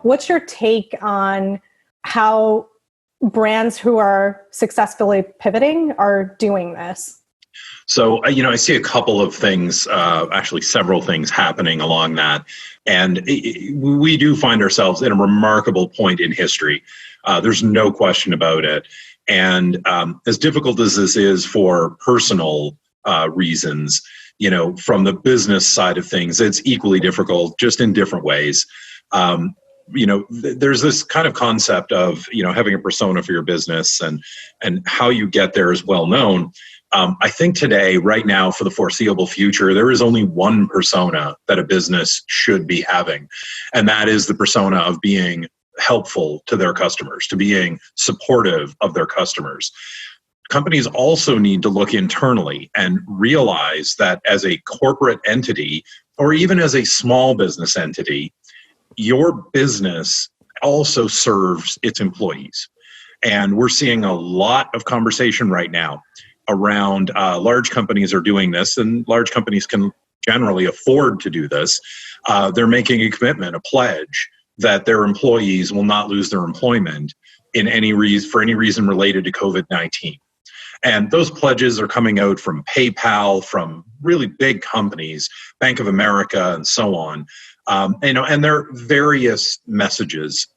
What's your take on how brands who are successfully pivoting are doing this? So, I see a couple of things, actually several things happening along that. And we do find ourselves in a remarkable point in history. There's no question about it. And as difficult as this is for personal reasons, from the business side of things, it's equally difficult, just in different ways. There's this kind of concept of, having a persona for your business and how you get there is well known. I think today, right now, for the foreseeable future, there is only one persona that a business should be having. And that is the persona of being helpful to their customers, to being supportive of their customers. Companies also need to look internally and realize that as a corporate entity, or even as a small business entity, your business also serves its employees. And we're seeing a lot of conversation right now around large companies are doing this, and large companies can generally afford to do this. They're making a commitment, a pledge, that their employees will not lose their employment for any reason related to COVID-19. And those pledges are coming out from PayPal, from really big companies, Bank of America, and so on. And there are various messages.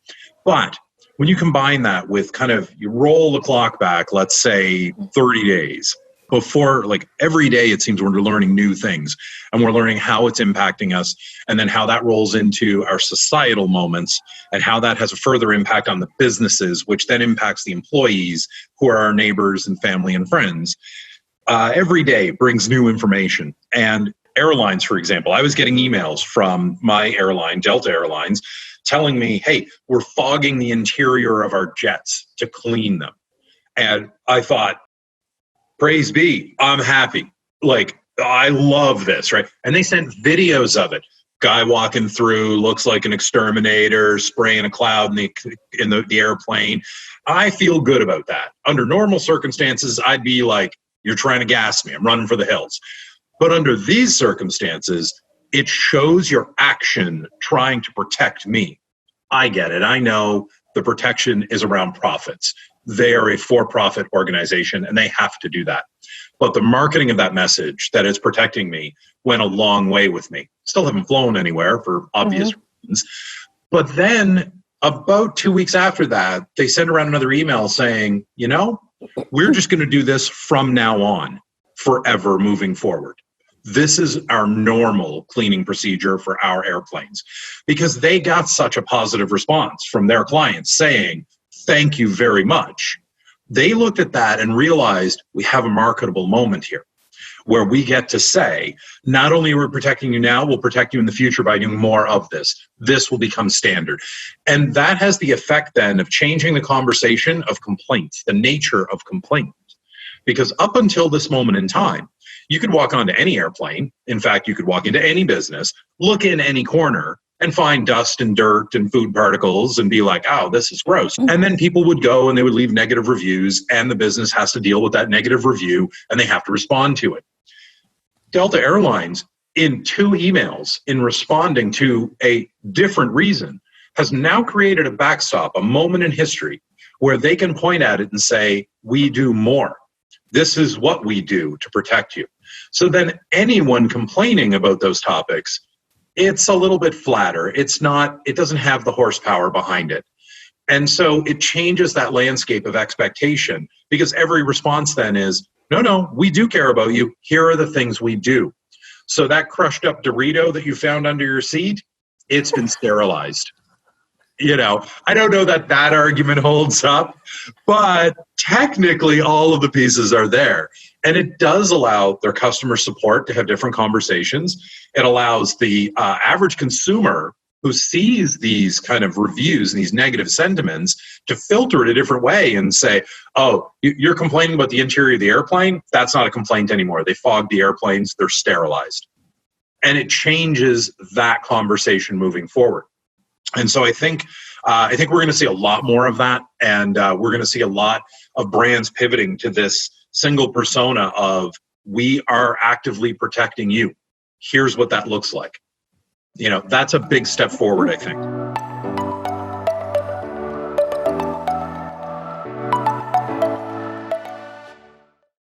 But when you combine that with you roll the clock back, let's say 30 days before, every day it seems we're learning new things and we're learning how it's impacting us, and then how that rolls into our societal moments and how that has a further impact on the businesses, which then impacts the employees who are our neighbors and family and friends. Every day brings new information. And airlines, for example, I was getting emails from my airline, Delta Airlines, telling me, hey, we're fogging the interior of our jets to clean them. And I thought, praise be, I'm happy. I love this, right? And they sent videos of it. Guy walking through, looks like an exterminator, spraying a cloud in the airplane. I feel good about that. Under normal circumstances, I'd be like, you're trying to gas me. I'm running for the hills. But under these circumstances, it shows your action trying to protect me. I get it. I know the protection is around profits. They are a for-profit organization and they have to do that. But the marketing of that message that it's protecting me went a long way with me. Still haven't flown anywhere for obvious reasons. But then about 2 weeks after that, they sent around another email saying, we're just going to do this from now on, forever moving forward. This is our normal cleaning procedure for our airplanes, because they got such a positive response from their clients saying, thank you very much. They looked at that and realized we have a marketable moment here where we get to say, not only are we protecting you now, we'll protect you in the future by doing more of this. This will become standard. And that has the effect then of changing the conversation of complaints, the nature of complaints. Because up until this moment in time, you could walk onto any airplane. In fact, you could walk into any business, look in any corner, and find dust and dirt and food particles and be like, oh, this is gross. And then people would go and they would leave negative reviews, and the business has to deal with that negative review and they have to respond to it. Delta Airlines, in 2 emails, in responding to a different reason, has now created a backstop, a moment in history where they can point at it and say, we do more. This is what we do to protect you. So then anyone complaining about those topics, it's a little bit flatter. It doesn't have the horsepower behind it. And so it changes that landscape of expectation, because every response then is, no, we do care about you. Here are the things we do. So that crushed up Dorito that you found under your seat, it's been sterilized. I don't know that argument holds up, but technically all of the pieces are there. And it does allow their customer support to have different conversations. It allows the average consumer who sees these kind of reviews and these negative sentiments to filter it a different way and say, oh, you're complaining about the interior of the airplane? That's not a complaint anymore. They fogged the airplanes. They're sterilized. And it changes that conversation moving forward. And so I think we're going to see a lot more of that, and we're going to see a lot of brands pivoting to this single persona of, we are actively protecting you. here's what that looks like. That's a big step forward, I think.